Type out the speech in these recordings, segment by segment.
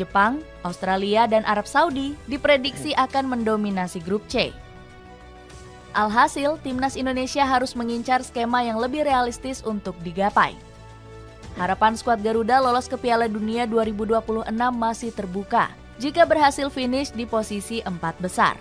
Jepang, Australia, dan Arab Saudi diprediksi akan mendominasi grup C. Alhasil, timnas Indonesia harus mengincar skema yang lebih realistis untuk digapai. Harapan skuad Garuda lolos ke Piala Dunia 2026 masih terbuka jika berhasil finish di posisi 4 besar.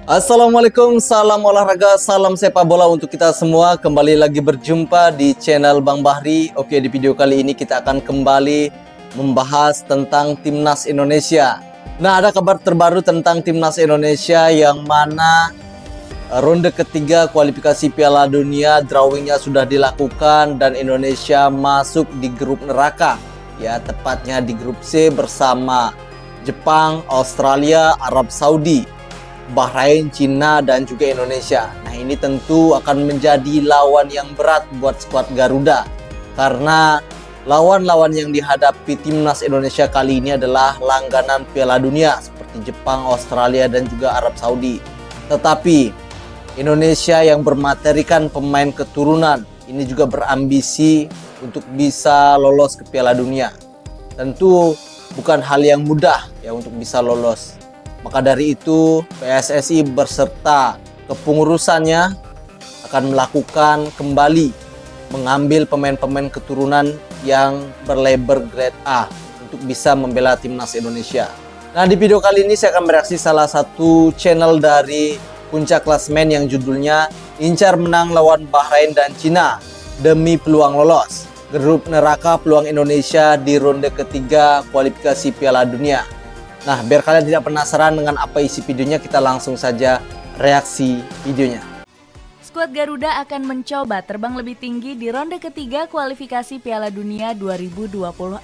Assalamualaikum, salam olahraga, salam sepak bola untuk kita semua. Kembali lagi berjumpa di channel Bang Bahri. Oke, di video kali ini kita akan kembali membahas tentang timnas Indonesia. Nah, ada kabar terbaru tentang timnas Indonesia yang mana ronde ketiga kualifikasi Piala Dunia drawingnya sudah dilakukan dan Indonesia masuk di grup neraka. Ya, tepatnya di grup C bersama Jepang, Australia, Arab Saudi, Bahrain, Cina, dan juga Indonesia. Nah, ini tentu akan menjadi lawan yang berat buat skuad Garuda karena lawan-lawan yang dihadapi timnas Indonesia kali ini adalah langganan Piala Dunia seperti Jepang, Australia, dan juga Arab Saudi. Tetapi Indonesia yang bermaterikan pemain keturunan ini juga berambisi untuk bisa lolos ke Piala Dunia. Tentu bukan hal yang mudah ya untuk bisa lolos. Maka dari itu PSSI berserta kepengurusannya akan melakukan kembali mengambil pemain-pemain keturunan yang berlabel grade A untuk bisa membela timnas Indonesia. Nah, di video kali ini saya akan bereaksi salah satu channel dari puncak klasemen yang judulnya Incar Menang Lawan Bahrain dan Cina Demi Peluang Lolos Grup Neraka Peluang Indonesia di ronde ketiga kualifikasi Piala Dunia. Nah, biar kalian tidak penasaran dengan apa isi videonya, kita langsung saja reaksi videonya. Skuad Garuda akan mencoba terbang lebih tinggi di ronde ketiga kualifikasi Piala Dunia 2026.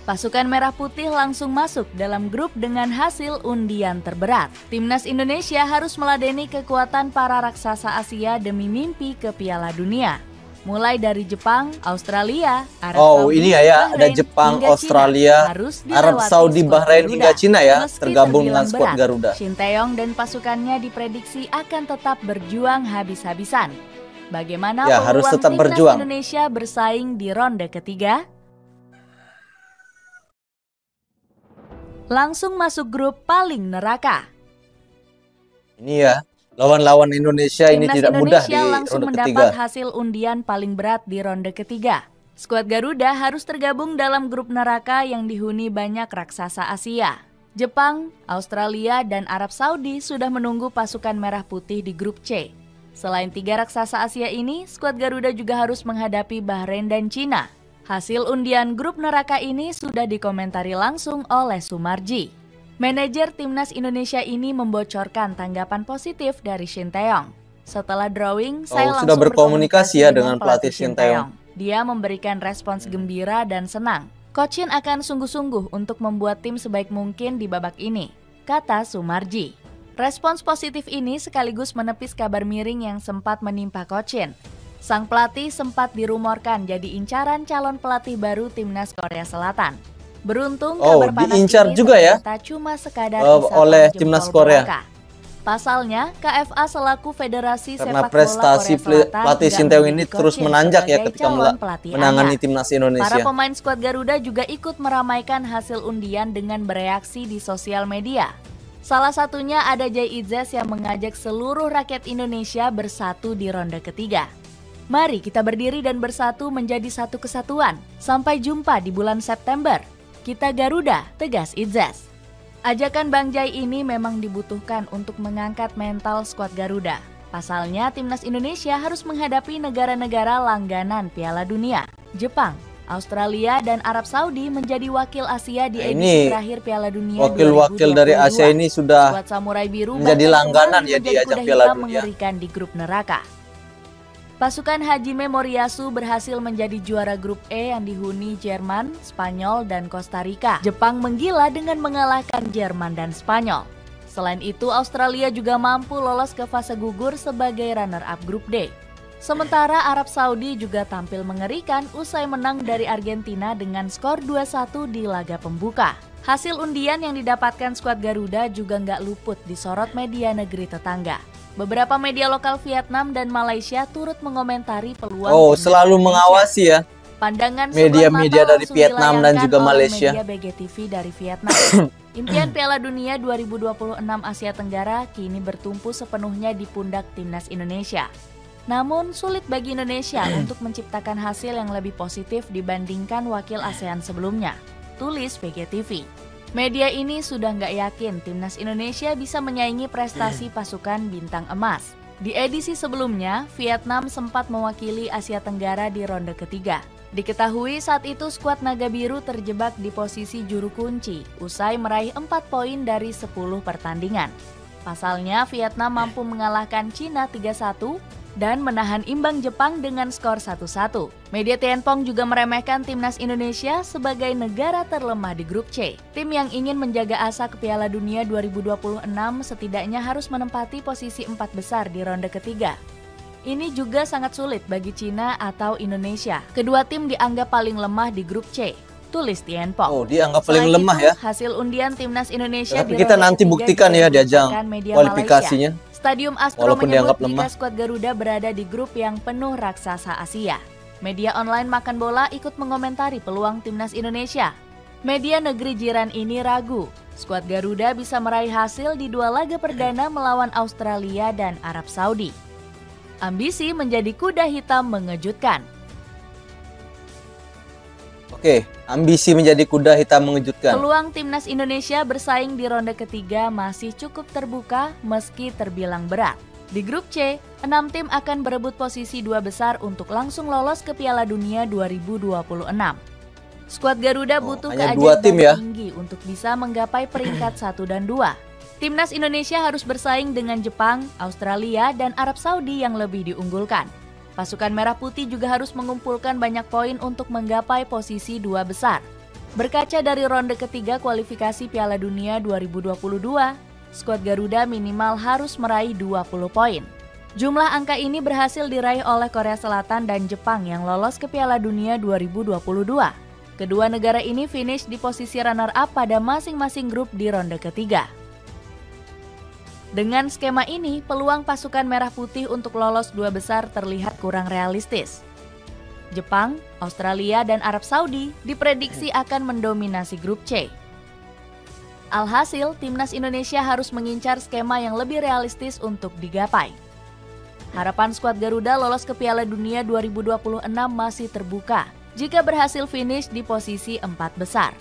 Pasukan Merah Putih langsung masuk dalam grup dengan hasil undian terberat. Timnas Indonesia harus meladeni kekuatan para raksasa Asia demi mimpi ke Piala Dunia. Mulai dari Jepang, Australia, Arab Saudi, ini ya, Bahrain, ada Jepang, Australia, Arab Saudi, Bahrain hingga Cina ya, tergabung dengan skuad Garuda. Shin Tae-yong dan pasukannya diprediksi akan tetap berjuang habis-habisan. Bagaimana harus peluang tetap timnas berjuang. Indonesia bersaing di ronde ketiga? Langsung masuk grup paling neraka. Ini ya, lawan-lawan Indonesia ini tidak mudah di langsung ronde mendapat ketiga. hasil undian paling berat di ronde ketiga. Skuad Garuda harus tergabung dalam grup neraka yang dihuni banyak raksasa Asia. Jepang, Australia, dan Arab Saudi sudah menunggu pasukan Merah Putih di grup C. Selain tiga raksasa Asia ini, skuad Garuda juga harus menghadapi Bahrain dan Cina. Hasil undian grup neraka ini sudah dikomentari langsung oleh Sumarji. Manajer timnas Indonesia ini membocorkan tanggapan positif dari Shin Tae-yong. Setelah drawing, saya langsung sudah berkomunikasi ya dengan pelatih Shin Tae-yong. Dia memberikan respons gembira dan senang. Coach Shin akan sungguh-sungguh untuk membuat tim sebaik mungkin di babak ini, kata Sumarji. Respons positif ini sekaligus menepis kabar miring yang sempat menimpa Coach Shin. Sang pelatih sempat dirumorkan jadi incaran calon pelatih baru timnas Korea Selatan. Beruntung kabar panas diincar ini juga ya cuma sekadar oleh timnas Korea. Belaka. Pasalnya, KFA selaku Federasi Karena Sepak prestasi Bola Korea Selatan pelatih Shin Tae-yong ini terus menanjak ya ketika menangani timnas Para Indonesia. pemain skuad Garuda juga ikut meramaikan hasil undian dengan bereaksi di sosial media. Salah satunya ada Jay Izzes yang mengajak seluruh rakyat Indonesia bersatu di ronde ketiga. Mari kita berdiri dan bersatu menjadi satu kesatuan. Sampai jumpa di bulan September. Kita Garuda, tegas Izzes. Ajakan Bang Jai ini memang dibutuhkan untuk mengangkat mental skuad Garuda. Pasalnya, timnas Indonesia harus menghadapi negara-negara langganan Piala Dunia. Jepang, Australia, dan Arab Saudi menjadi wakil Asia di edisi terakhir Piala Dunia 2022. Wakil-wakil dari Asia ini sudah skuad Samurai Biru menjadi langganan ya di ajang Piala Dunia. Mengerikan di grup neraka. Pasukan Hajime Moriyasu berhasil menjadi juara grup E yang dihuni Jerman, Spanyol, dan Costa Rica. Jepang menggila dengan mengalahkan Jerman dan Spanyol. Selain itu, Australia juga mampu lolos ke fase gugur sebagai runner-up grup D. Sementara Arab Saudi juga tampil mengerikan usai menang dari Argentina dengan skor 2-1 di laga pembuka. Hasil undian yang didapatkan skuad Garuda juga nggak luput disorot media negeri tetangga. Beberapa media lokal Vietnam dan Malaysia turut mengomentari peluang selalu mengawasi ya Pandangan media-media dari Vietnam dan juga Malaysia. Media BGTV dari Vietnam. Impian Piala Dunia 2026 Asia Tenggara kini bertumpu sepenuhnya di pundak timnas Indonesia. Namun sulit bagi Indonesia untuk menciptakan hasil yang lebih positif dibandingkan wakil ASEAN sebelumnya, tulis BGTV. Media ini sudah nggak yakin timnas Indonesia bisa menyaingi prestasi pasukan bintang emas. Di edisi sebelumnya, Vietnam sempat mewakili Asia Tenggara di ronde ketiga. Diketahui saat itu skuad Naga Biru terjebak di posisi juru kunci usai meraih 4 poin dari 10 pertandingan. Pasalnya, Vietnam mampu mengalahkan Cina 3-1 dan menahan imbang Jepang dengan skor 1-1. Media Tianpong juga meremehkan timnas Indonesia sebagai negara terlemah di grup C. Tim yang ingin menjaga asa ke Piala Dunia 2026 setidaknya harus menempati posisi 4 besar di ronde ketiga. Ini juga sangat sulit bagi Cina atau Indonesia. Kedua tim dianggap paling lemah di grup C, tulis Tianpong. Oh, dianggap paling Selain lemah itu, ya. Hasil undian timnas Indonesia tapi kita nanti buktikan ya di ajang kualifikasinya. Stadium Astro Walaupun dianggap menyebut jika lemah. skuad Garuda berada di grup yang penuh raksasa Asia. Media online Makan Bola ikut mengomentari peluang timnas Indonesia. Media negeri jiran ini ragu, skuad Garuda bisa meraih hasil di 2 laga perdana melawan Australia dan Arab Saudi. Ambisi menjadi kuda hitam mengejutkan. Oke, ambisi menjadi kuda hitam mengejutkan. Peluang timnas Indonesia bersaing di ronde ketiga masih cukup terbuka meski terbilang berat. Di grup C, 6 tim akan berebut posisi 2 besar untuk langsung lolos ke Piala Dunia 2026. Skuad Garuda butuh keajaiban tinggi untuk bisa menggapai peringkat 1 dan 2. Timnas Indonesia harus bersaing dengan Jepang, Australia, dan Arab Saudi yang lebih diunggulkan. Pasukan Merah Putih juga harus mengumpulkan banyak poin untuk menggapai posisi 2 besar. Berkaca dari ronde ketiga kualifikasi Piala Dunia 2022, skuad Garuda minimal harus meraih 20 poin. Jumlah angka ini berhasil diraih oleh Korea Selatan dan Jepang yang lolos ke Piala Dunia 2022. Kedua negara ini finish di posisi runner-up pada masing-masing grup di ronde ketiga. Dengan skema ini, peluang pasukan Merah Putih untuk lolos 2 besar terlihat kurang realistis. Jepang, Australia, dan Arab Saudi diprediksi akan mendominasi grup C. Alhasil, timnas Indonesia harus mengincar skema yang lebih realistis untuk digapai. Harapan skuad Garuda lolos ke Piala Dunia 2026 masih terbuka jika berhasil finish di posisi 4 besar.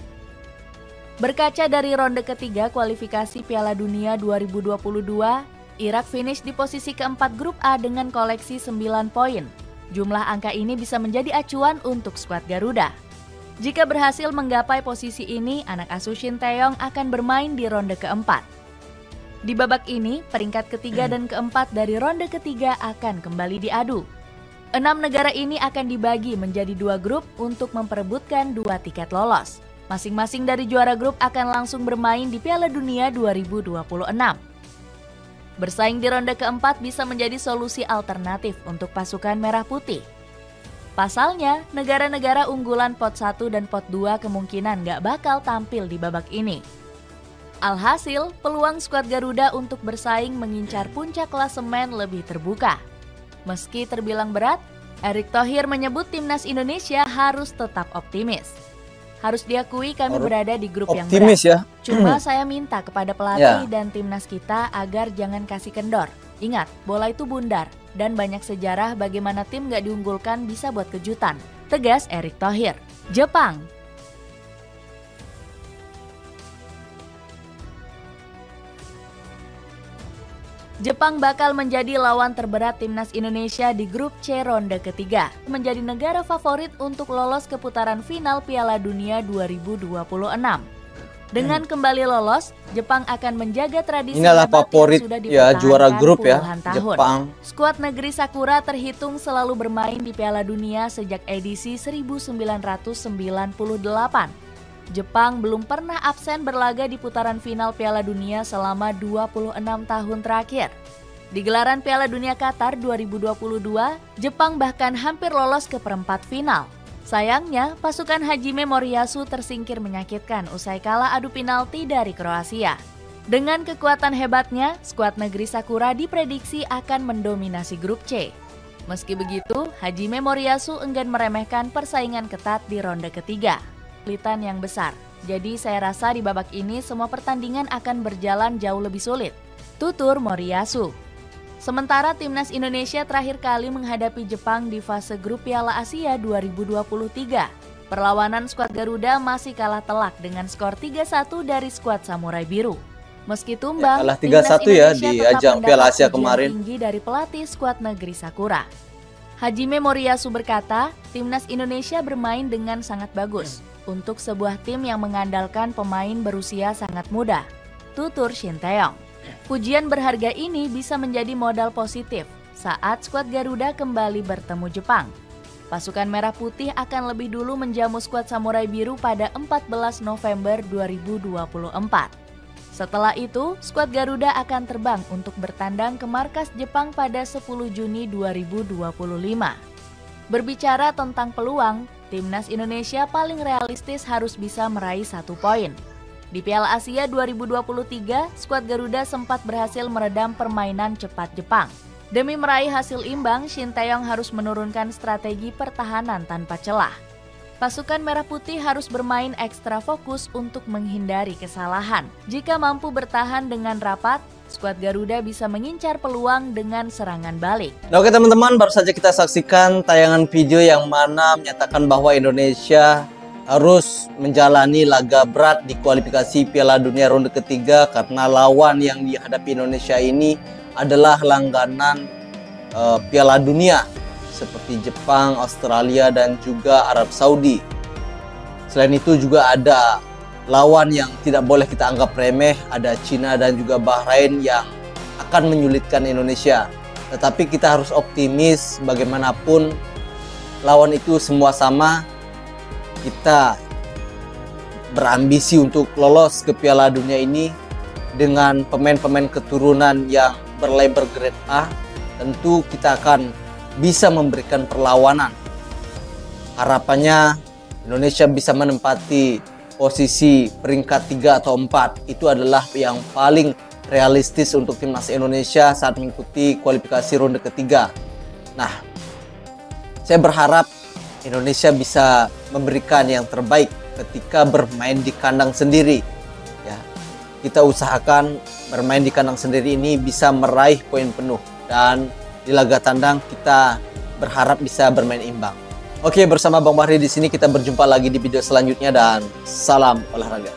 Berkaca dari ronde ketiga kualifikasi Piala Dunia 2022, Irak finish di posisi keempat grup A dengan koleksi 9 poin. Jumlah angka ini bisa menjadi acuan untuk skuad Garuda. Jika berhasil menggapai posisi ini, anak asuh Shin Tae-yong akan bermain di ronde keempat. Di babak ini, peringkat ketiga dan keempat dari ronde ketiga akan kembali diadu. 6 negara ini akan dibagi menjadi 2 grup untuk memperebutkan 2 tiket lolos. Masing-masing dari juara grup akan langsung bermain di Piala Dunia 2026. Bersaing di ronde keempat bisa menjadi solusi alternatif untuk pasukan Merah Putih. Pasalnya, negara-negara unggulan pot 1 dan pot 2 kemungkinan nggak bakal tampil di babak ini. Alhasil, peluang skuad Garuda untuk bersaing mengincar puncak klasemen lebih terbuka. Meski terbilang berat, Erick Thohir menyebut timnas Indonesia harus tetap optimis. Harus diakui kami berada di grup yang berat. Ya. Cuma saya minta kepada pelatih dan timnas kita agar jangan kasih kendor. Ingat, bola itu bundar dan banyak sejarah bagaimana tim gak diunggulkan bisa buat kejutan. Tegas Erick Thohir. Jepang. Jepang bakal menjadi lawan terberat timnas Indonesia di grup C ronde ketiga. Menjadi negara favorit untuk lolos ke putaran final Piala Dunia 2026. Dengan kembali lolos, Jepang akan menjaga tradisi inilah favorit yang sudah ya, juara grup ya, tahun. Jepang. Skuad negeri Sakura terhitung selalu bermain di Piala Dunia sejak edisi 1998. Jepang belum pernah absen berlaga di putaran final Piala Dunia selama 26 tahun terakhir. Di gelaran Piala Dunia Qatar 2022, Jepang bahkan hampir lolos ke perempat final. Sayangnya, pasukan Hajime Moriyasu tersingkir menyakitkan usai kalah adu penalti dari Kroasia. Dengan kekuatan hebatnya, skuad negeri Sakura diprediksi akan mendominasi grup C. Meski begitu, Hajime Moriyasu enggan meremehkan persaingan ketat di ronde ketiga. Kesulitan yang besar. Jadi saya rasa di babak ini semua pertandingan akan berjalan jauh lebih sulit, tutur Moriyasu. Sementara timnas Indonesia terakhir kali menghadapi Jepang di fase grup Piala Asia 2023. Perlawanan skuad Garuda masih kalah telak dengan skor 3-1 dari skuad Samurai Biru. Meski tumbang, kalah 3-1 timnas ya Indonesia di tetap ajang Piala mendapat Asia pujian kemarin. tinggi dari pelatih skuad negeri Sakura. Hajime Moriyasu berkata, timnas Indonesia bermain dengan sangat bagus untuk sebuah tim yang mengandalkan pemain berusia sangat muda, tutur Shin Tae-yong. Pujian berharga ini bisa menjadi modal positif saat skuad Garuda kembali bertemu Jepang. Pasukan Merah Putih akan lebih dulu menjamu skuad Samurai Biru pada 14 November 2024. Setelah itu, skuad Garuda akan terbang untuk bertandang ke markas Jepang pada 10 Juni 2025. Berbicara tentang peluang, timnas Indonesia paling realistis harus bisa meraih 1 poin. Di Piala Asia 2023, skuad Garuda sempat berhasil meredam permainan cepat Jepang. Demi meraih hasil imbang, Shin Tae-yong harus menurunkan strategi pertahanan tanpa celah. Pasukan Merah Putih harus bermain ekstra fokus untuk menghindari kesalahan. Jika mampu bertahan dengan rapat, skuad Garuda bisa mengincar peluang dengan serangan balik. Nah, oke teman-teman, baru saja kita saksikan tayangan video yang mana menyatakan bahwa Indonesia harus menjalani laga berat di kualifikasi Piala Dunia ronde ketiga karena lawan yang dihadapi Indonesia ini adalah langganan Piala Dunia seperti Jepang, Australia, dan juga Arab Saudi. Selain itu juga ada lawan yang tidak boleh kita anggap remeh, ada Cina dan juga Bahrain yang akan menyulitkan Indonesia. Tetapi kita harus optimis, bagaimanapun lawan itu semua sama. Kita berambisi untuk lolos ke Piala Dunia ini dengan pemain-pemain keturunan yang berlabel grade A. Tentu kita akan bisa memberikan perlawanan. Harapannya Indonesia bisa menempati posisi peringkat 3 atau 4. Itu adalah yang paling realistis untuk timnas Indonesia saat mengikuti kualifikasi ronde ketiga. Nah, saya berharap Indonesia bisa memberikan yang terbaik ketika bermain di kandang sendiri. Ya, kita usahakan bermain di kandang sendiri ini bisa meraih poin penuh, dan di laga tandang kita berharap bisa bermain imbang. Oke, bersama Bang Bahri di sini, kita berjumpa lagi di video selanjutnya dan salam olahraga.